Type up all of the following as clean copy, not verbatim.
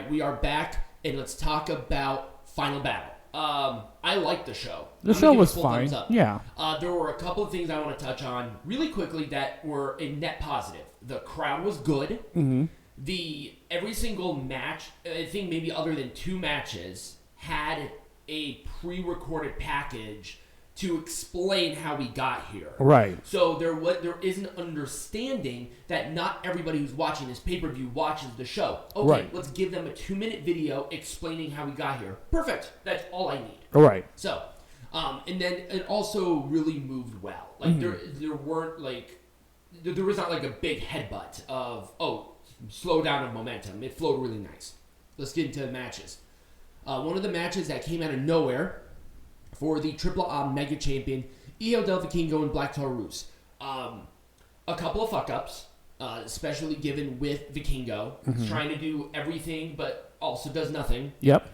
right, we are back, and let's talk about Final Battle. I liked the show. The show was fine. Yeah. There were a couple of things I want to touch on really quickly that were a net positive. The crowd was good. Mm-hmm. Every single match, I think maybe other than 2 matches, had a pre-recorded package to explain how we got here. Right. So there is an understanding that not everybody who's watching this pay-per-view watches the show. Okay, right. Let's give them a 2-minute video explaining how we got here. Perfect. That's all I need. Right. So, and then it also really moved well. Like there weren't there was not like a big headbutt of slow down of momentum. It flowed really nice. Let's get into the matches. One of the matches that came out of nowhere for the Triple A Mega Champion, Hijo del Vikingo and Black Taurus. A couple of fuck-ups, especially given with Vikingo. He's trying to do everything, but also does nothing. Yep.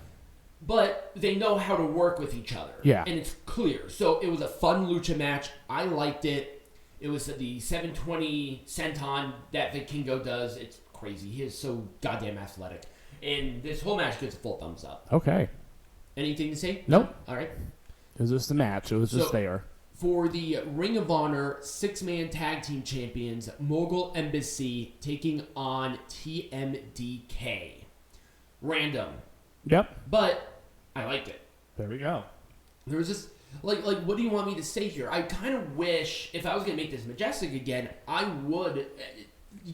But they know how to work with each other. Yeah. And it's clear. So it was a fun lucha match. I liked it. It was the 720 senton that Vikingo does. It's crazy. He is so goddamn athletic. And this whole match gets a full thumbs up. Okay. Anything to say? Nope. All right. It was just a match. It was just there. For the Ring of Honor 6-man tag team champions, Mogul Embassy taking on TMDK. Random. Yep. But I liked it. There we go. There was this, like, what do you want me to say here? I kind of wish, if I was going to make this Majestic again, I would,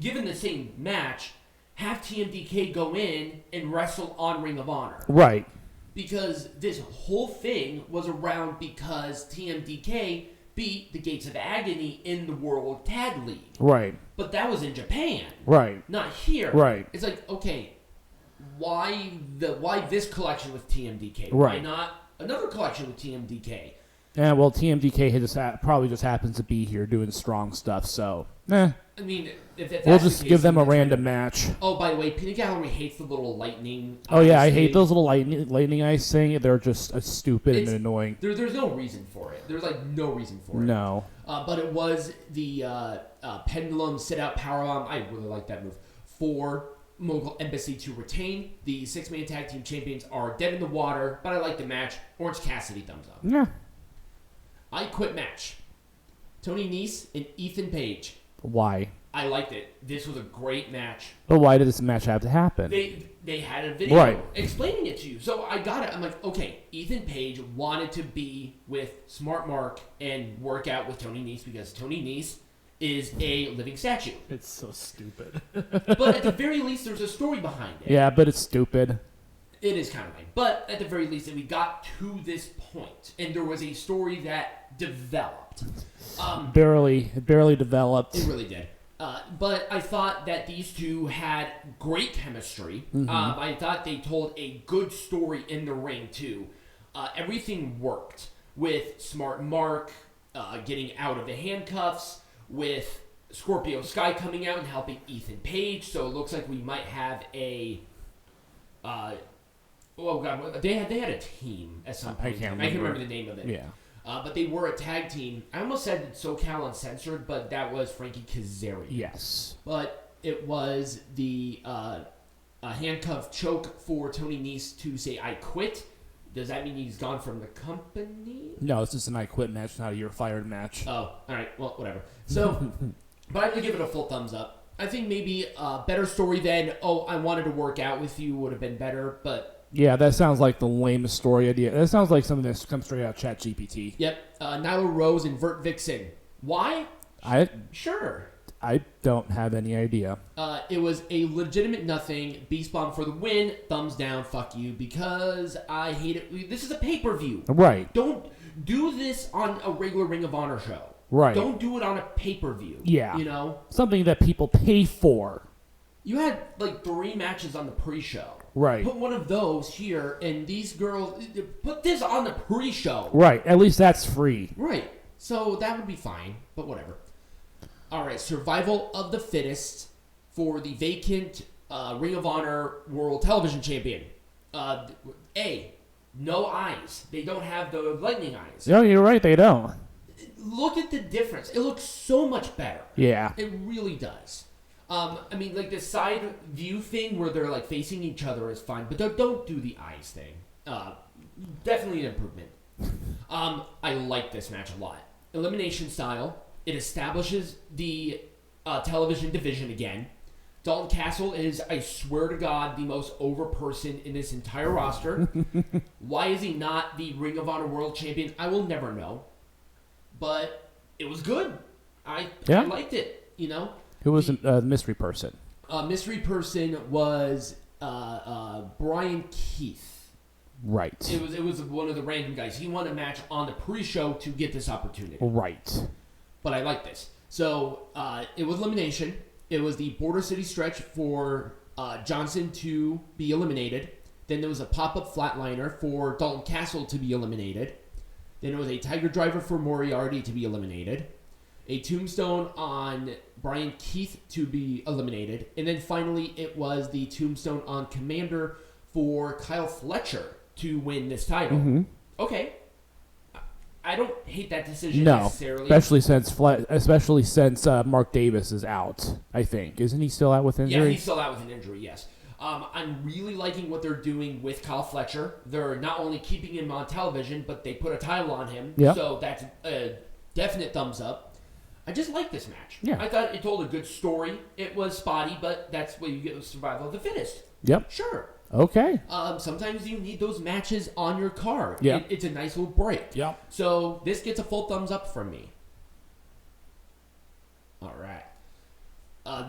given the same match, have TMDK go in and wrestle on Ring of Honor. Right. Because this whole thing was around because TMDK beat the Gates of Agony in the World Tag League. Right. But that was in Japan. Right. Not here. Right. It's like, okay, why this collection with TMDK? Right. Why not another collection with TMDK? Yeah, well, TMDK probably just happens to be here doing strong stuff, so, I mean, if that's we'll the just case, give them a then random match. Oh, by the way, Peanut Gallery hates the little lightning. Oh, yeah, I hate those little lightning ice thing. They're just stupid and annoying. There's no reason for it. There's, no reason for it. No. But it was the pendulum sit-out powerbomb. I really like that move. For Mogul Embassy to retain. The 6-man tag team champions are dead in the water, but I like the match. Orange Cassidy, thumbs up. Yeah. I quit match. Tony Nese and Ethan Page. Why? I liked it. This was a great match. But why did this match have to happen? They had a video explaining it to you. So I got it. I'm like, okay, Ethan Page wanted to be with Smart Mark and work out with Tony Nese because Tony Nese is a living statue. It's so stupid. But at the very least, there's a story behind it. Yeah, but it's stupid. It is kind of lame. But at the very least, we got to this point, and there was a story that developed. Barely developed. It really did. But I thought that these two had great chemistry. I thought they told a good story in the ring, too. Everything worked with Smart Mark getting out of the handcuffs, with Scorpio Sky coming out and helping Ethan Page. So it looks like we might have a... oh, God. They had a team at some point. I can't remember the name of it. Yeah. But they were a tag team. I almost said SoCal Uncensored, but that was Frankie Kazarian. Yes. But it was the handcuff choke for Tony Nese to say, I quit. Does that mean he's gone from the company? No, it's just an I quit match, not a you're fired match. Oh, all right. Well, whatever. So, but I'm going to give it a full thumbs up. I think maybe a better story than, I wanted to work out with you would have been better, but... Yeah, that sounds like the lamest story idea. That sounds like something that's come straight out of ChatGPT. Yep. Nyla Rose and Vertvixen. Why? Sure. I don't have any idea. It was a legitimate nothing. Beast Bomb for the win. Thumbs down. Fuck you. Because I hate it. This is a pay-per-view. Right. Don't do this on a regular Ring of Honor show. Right. Don't do it on a pay-per-view. Yeah. You know? Something that people pay for. You had 3 matches on the pre-show. Right. Put one of those here, and these girls... Put this on the pre-show. Right. At least that's free. Right. So that would be fine, but whatever. All right. Survival of the Fittest for the vacant Ring of Honor World Television Champion. No eyes. They don't have the lightning eyes. No, you're right. They don't. Look at the difference. It looks so much better. Yeah. It really does. I mean, like the side view thing where they're like facing each other is fine, but don't do the eyes thing. Definitely an improvement. I like this match a lot. Elimination style. It establishes the television division again. Dalton Castle is, I swear to God, the most over person in this entire roster. Why is he not the Ring of Honor World Champion? I will never know. But it was good. I liked it, you know? Who was a mystery person? Mystery person was Brian Keith. Right. It was one of the random guys. He won a match on the pre-show to get this opportunity. Right. But I like this. So it was elimination. It was the Border City stretch for Johnson to be eliminated. Then there was a pop-up flatliner for Dalton Castle to be eliminated. Then it was a Tiger Driver for Moriarty to be eliminated. A tombstone on Brian Keith to be eliminated. And then finally it was the tombstone on Komander for Kyle Fletcher to win this title. Mm-hmm. Okay. I don't hate that decision No, necessarily. especially since Mark Davis is out, I think. Isn't he still out with injury? Yeah, he's still out with an injury, yes. I'm really liking what they're doing with Kyle Fletcher. They're not only keeping him on television, but they put a title on him. Yep. So that's a definite thumbs up. I just like this match. Yeah. I thought it told a good story. It was spotty, but that's what you get with Survival of the Fittest. Yep. Sure. Okay. Sometimes you need those matches on your card. Yeah. It's a nice little break. Yep. So this gets a full thumbs up from me. All right.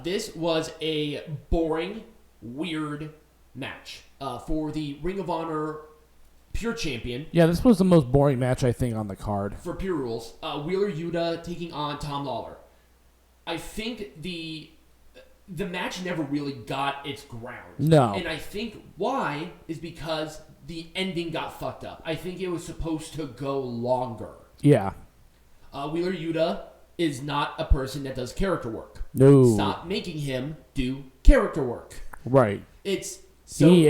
This was a boring, weird match for the Ring of Honor Pure Champion. Yeah, this was the most boring match, I think, on the card. For Pure Rules. Wheeler Yuta taking on Tom Lawlor. I think the match never really got its ground. No. And I think why is because the ending got fucked up. I think it was supposed to go longer. Yeah. Wheeler Yuta is not a person that does character work. No. Stop making him do character work. Right. It's so he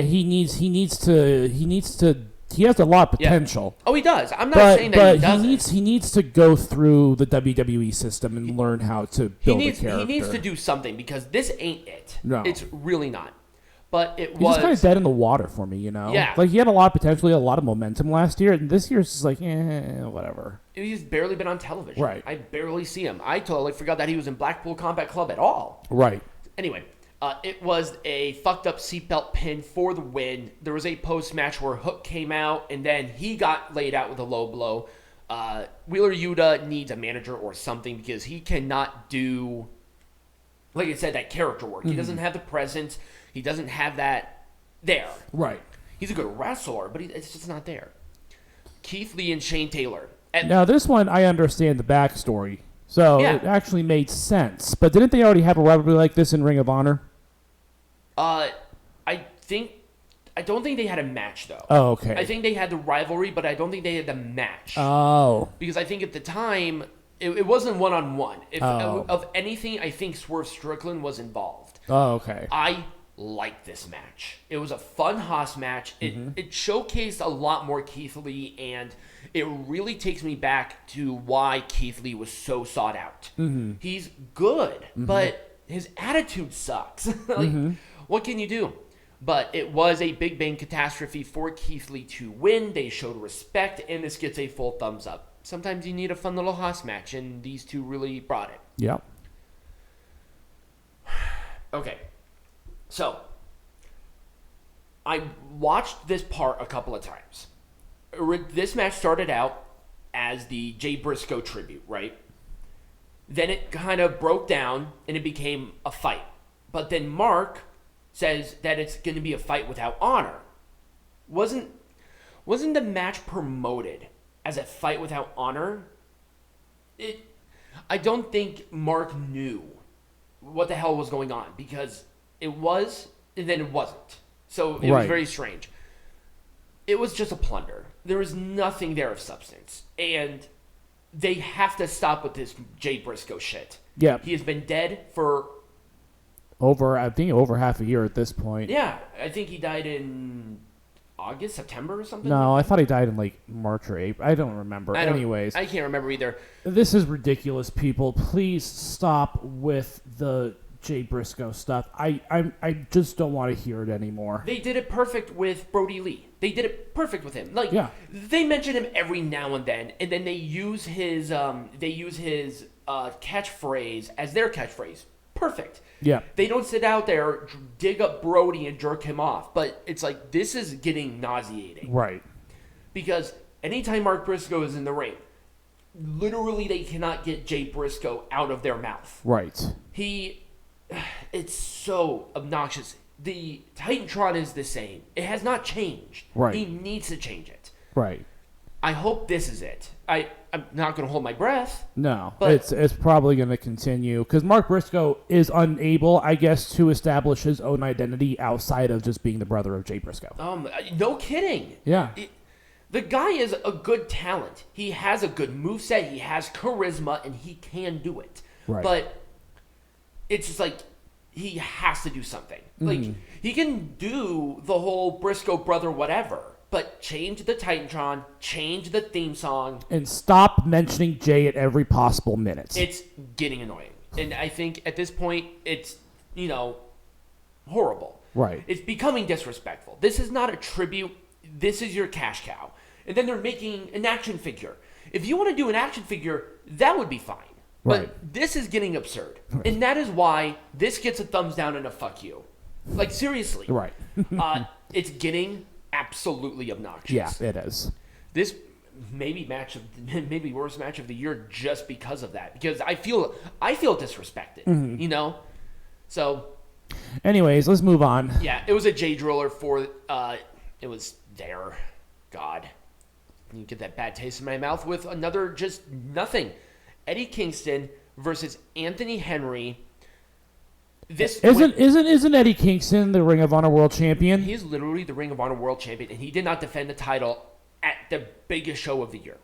has a lot of potential. Yeah. Oh, he does. I'm not saying that he doesn't. He needs to go through the WWE system and learn how to build a character. He needs to do something because this ain't it. No. It's really not. But it He's was just kind of dead in the water for me, you know? Yeah. Like, he had a lot of potential, he had a lot of momentum last year, and this year's just like, whatever. He's barely been on television. Right. I barely see him. I totally forgot that he was in Blackpool Combat Club at all. Right. Anyway, it was a fucked up seatbelt pin for the win. There was a post-match where Hook came out, and then he got laid out with a low blow. Wheeler Yuta needs a manager or something because he cannot do, like I said, that character work. Mm-hmm. He doesn't have the presence. He doesn't have that there. Right. He's a good wrestler, but it's just not there. Keith Lee and Shane Taylor. Now, this one, I understand the backstory, so Yeah. it actually made sense. But didn't they already have a rivalry like this in Ring of Honor? I don't think they had a match, though. Oh, okay. I think they had the rivalry, but I don't think they had the match. Oh. Because I think at the time, it wasn't one-on-one. Oh. Of anything, I think Swerve Strickland was involved. Oh, okay. I like this match. It was a fun Haas match. It showcased a lot more Keith Lee, and it really takes me back to why Keith Lee was so sought out. Mm-hmm. He's good, but his attitude sucks. What can you do? But it was a Big Bang catastrophe for Keith Lee to win. They showed respect, and this gets a full thumbs up. Sometimes you need a fun little Haas match, and these two really brought it. Yep. Okay. So, I watched this part a couple of times. This match started out as the Jay Briscoe tribute, right? Then it kind of broke down, and it became a fight. But then Mark says that it's going to be a fight without honor. Wasn't the match promoted as a fight without honor? I don't think Mark knew what the hell was going on, because it was, and then it wasn't. So it was very strange. It was just a plunder. There was nothing there of substance. And they have to stop with this Jay Briscoe shit. Yeah. He has been dead for over half a year at this point. Yeah, I think he died in August, September or something. No, I thought he died in like March or April. I don't remember. Anyways. I can't remember either. This is ridiculous, people. Please stop with the Jay Briscoe stuff. I just don't want to hear it anymore. They did it perfect with Brody Lee. They did it perfect with him. Like, they mention him every now and then they use his catchphrase as their catchphrase. Perfect. Yeah. They don't sit out there, dig up Brody and jerk him off. But it's like, this is getting nauseating. Right. Because anytime Mark Briscoe is in the ring, literally they cannot get Jay Briscoe out of their mouth. Right. It's so obnoxious. The Titantron is the same. It has not changed. Right. He needs to change it. Right. I hope this is it. I'm not going to hold my breath. No, but it's probably going to continue because Mark Briscoe is unable, I guess, to establish his own identity outside of just being the brother of Jay Briscoe. No kidding. Yeah. The guy is a good talent. He has a good moveset. He has charisma, and he can do it. Right. But it's just like he has to do something. Like, he can do the whole Briscoe brother whatever, but change the Titantron, change the theme song. And stop mentioning Jay at every possible minute. It's getting annoying. And I think at this point, it's, horrible. Right. It's becoming disrespectful. This is not a tribute. This is your cash cow. And then they're making an action figure. If you want to do an action figure, that would be fine. But Right. this is getting absurd. Right. And that is why this gets a thumbs down and a fuck you. Like, seriously. Right. It's getting absolutely obnoxious. Yeah, it is. This maybe worst match of the year just because of that. Because I feel disrespected, So, anyways, let's move on. yeah, it was a J driller for it was there. God. You get that bad taste in my mouth with another just nothing. Eddie Kingston versus Anthony Henry. Isn't Eddie Kingston the Ring of Honor World Champion? He is literally the Ring of Honor World Champion, and he did not defend the title at the biggest show of the year.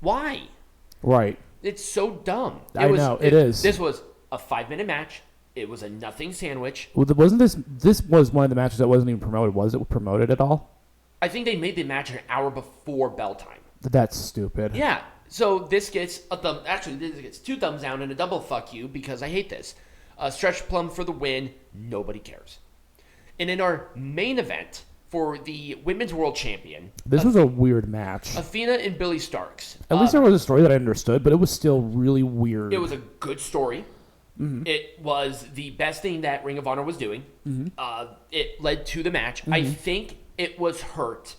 One Right. It's so dumb. It is. This was a 5-minute match. It was a nothing sandwich. Well, this was one of the matches that wasn't even promoted. Was it promoted at all? I think they made the match an hour before bell time. That's stupid. Yeah. So this gets a thumb. Actually, this gets 2 thumbs down and a double fuck you because I hate this. Stretch Plum for the win. Nobody cares. And in our main event for the Women's World Champion, this was a weird match. Athena and Billy Starks. At least there was a story that I understood, but it was still really weird. It was a good story. Mm-hmm. It was the best thing that Ring of Honor was doing. Mm-hmm. It led to the match. Mm-hmm. I think it was hurt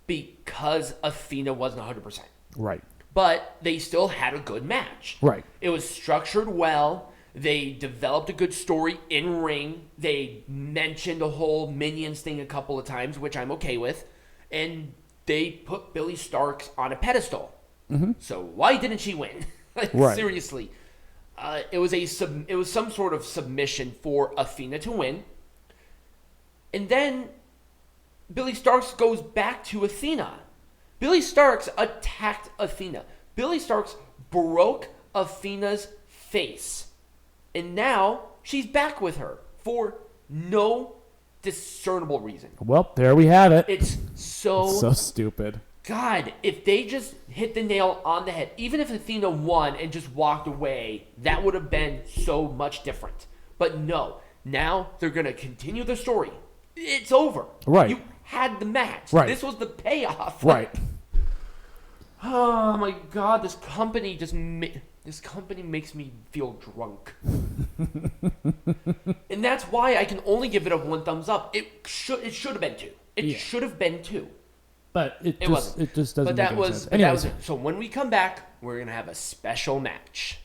because Athena wasn't 100%. Right. But they still had a good match. Right. It was structured well. They developed a good story in ring. They mentioned the whole Minions thing a couple of times, which I'm okay with. And they put Billy Starks on a pedestal. Mm-hmm. So why didn't she win? Right. Seriously. It was some sort of submission for Athena to win. And then Billy Starks goes back to Athena. Billy Starks attacked Athena. Billy Starks broke Athena's face. And now she's back with her for no discernible reason. Well, there we have it. It's so stupid. God, if they just hit the nail on the head, even if Athena won and just walked away, that would have been so much different. But no, now they're going to continue the story. It's over. Right. You had the match. Right. This was the payoff. Right. Oh my God, this company makes me feel drunk. And that's why I can only give it a 1 thumbs up. It should have been 2. It should have been 2. But it just doesn't But that make was sense. but that was it. So when we come back, we're gonna have a special match.